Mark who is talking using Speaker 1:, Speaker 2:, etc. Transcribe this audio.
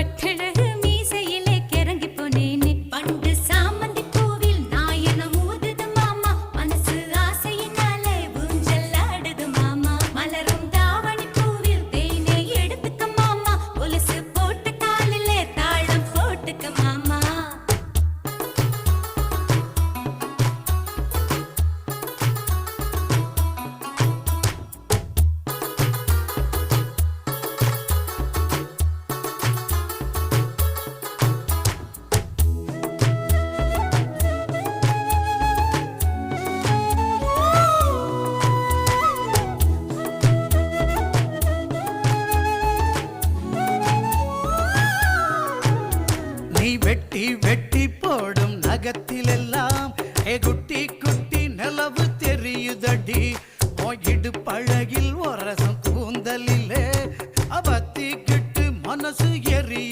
Speaker 1: கட்டழகு மீசையிலே கிறங்கி போனேனே பண்டு சாமந்தி பூவில் நாயனம் ஊதுது மாமா மனசு ஆசையினாலே ஊஞ்சல் ஆடுது மாமா மலரும் தாவணி பூவில் தேனை எடுத்துக்க மாமா கொலுசு போட்டு காலிலே தாளம் போட்டுக்க மாமா
Speaker 2: நீ வெட்டி